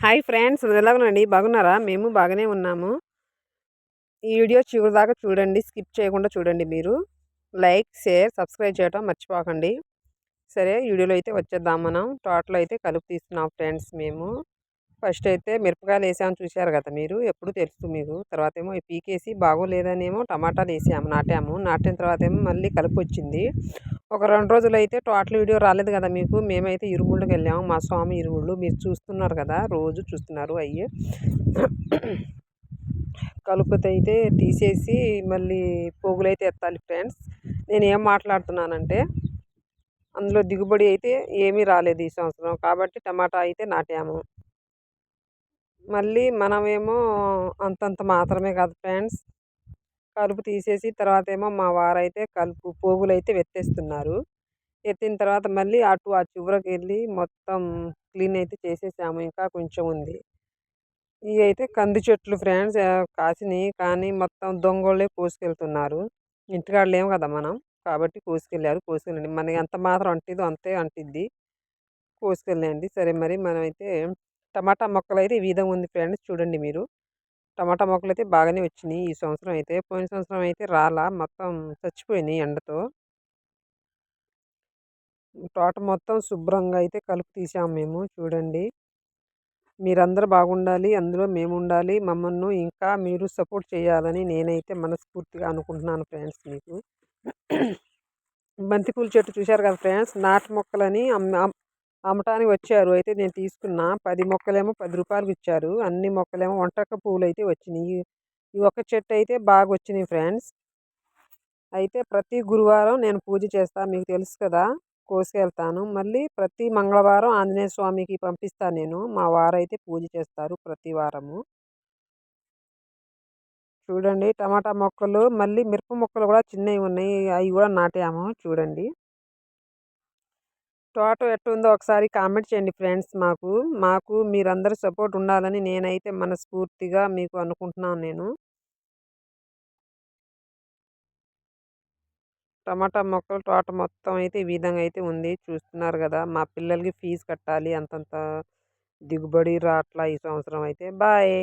Hi friends, ఎలాగునండి? బాగున్నారా? మేము బాగానే ఉన్నాము. ఈ వీడియో చివరిదాకా చూడండి. స్కిప్ చేయకుండా చూడండి మీరు. లైక్, షేర్, సబ్స్క్రైబ్ చేయడం మర్చిపోకండి. సరే, వీడియోలో అయితే వచ్చేద్దాం మనం. తోటలో అయితే కలుపు తీస్తున్నాం ఫ్రెండ్స్ మేము. ఫస్ట్ అయితే మిరపకాయలు వేసాము, చూశారు కదా మీరు. ఎప్పుడు తెలుసు మీకు. తర్వాత ఏమో పీకేసి బాగోలేదనేమో టమాటాలు వేసాము, నాటాము. నాటిన తర్వాత ఏమో మళ్ళీ కలుపు వచ్చింది. ఒక 2 రోజులు అయితే టోటల్ వీడియో రాలేదు కదా మీకు. మేమైతే ఇరుముళ్ళకి వెళ్ళాము. మా స్వామి ఇరుముళ్ళు మీరు చూస్తున్నారు కదా, రోజు చూస్తున్నారు. అయ్యి కలుపుతైతే తీసేసి మళ్ళీ పోగులైతే ఎత్తాలి ఫ్రెండ్స్. నేను ఏం మాట్లాడుతున్నానంటే, అందులో దిగుబడి అయితే ఏమీ రాలేదు ఈ సంవత్సరం. కాబట్టి టమాటా అయితే నాటాము. మళ్ళీ మనమేమో అంతంత మాత్రమే కదా ఫ్రెండ్స్. కలుపు తీసేసి తర్వాత ఏమో మా వారైతే కలుపు పోగులైతే ఎత్తేస్తున్నారు. ఎత్తిన తర్వాత మళ్ళీ అటు ఆ చివరకి వెళ్ళి మొత్తం క్లీన్ అయితే చేసేసాము. ఇంకా కొంచెం ఉంది. ఇవి అయితే కంది చెట్లు ఫ్రెండ్స్, కాసినాయి. కానీ మొత్తం దొంగోళ్ళే కోసుకెళ్తున్నారు. ఇంటికాడ లేము కదా మనం. కాబట్టి కోసుకెళ్ళారు. కోసుకెళ్ళండి. మనకి ఎంత మాత్రం అంటిద్దో అంతే అంటిద్ది. కోసుకెళ్ళండి. సరే, మరి మనమైతే టమాటా మొక్కలైతే ఈ విధంగా ఉంది ఫ్రెండ్స్, చూడండి మీరు. టమాటా మొక్కలైతే బాగానే వచ్చినాయి ఈ సంవత్సరం అయితే. పోయిన సంవత్సరం అయితే రాలా, మొత్తం చచ్చిపోయినాయి ఎండతో. తోట మొత్తం శుభ్రంగా అయితే కలుపు తీసాము మేము, చూడండి. మీరందరూ బాగుండాలి, అందులో మేముండాలి. మమ్మల్ని ఇంకా మీరు సపోర్ట్ చేయాలని నేనైతే మనస్ఫూర్తిగా అనుకుంటున్నాను ఫ్రెండ్స్ మీకు. బంతిపూల చెట్టు చూశారు కదా ఫ్రెండ్స్, నాటు మొక్కలని అమ్మటానికి వచ్చారు. అయితే నేను తీసుకున్నా. 10 మొక్కలేమో 10 రూపాయలకి ఇచ్చారు. అన్ని మొక్కలేమో ఒంటరిక పువ్వులు అయితే వచ్చినాయి. ఈ ఒక్క చెట్టు అయితే బాగా వచ్చినాయి ఫ్రెండ్స్. అయితే ప్రతి గురువారం నేను పూజ చేస్తాను, మీకు తెలుసు కదా. కోసుకెళ్తాను. మళ్ళీ ప్రతి మంగళవారం ఆంజనేయ స్వామికి పంపిస్తాను నేను. మా వారైతే పూజ చేస్తారు ప్రతి వారము. చూడండి, టమాటా మొక్కలు మళ్ళీ మిరప మొక్కలు కూడా చిన్నవి ఉన్నాయి. అవి కూడా నాటాము, చూడండి. తోట ఎట్టుందో ఒకసారి కామెంట్ చేయండి ఫ్రెండ్స్. మాకు మీరందరూ సపోర్ట్ ఉండాలని నేనైతే మనస్ఫూర్తిగా మీకు అనుకుంటున్నాను నేను. టమాటా మొక్కలు తోట మొత్తం అయితే ఈ విధంగా అయితే ఉంది, చూస్తున్నారు కదా. మా పిల్లలకి ఫీజు కట్టాలి, అంతంత దిగుబడి రాట్లా ఈ సంవత్సరం అయితే. బాయ్.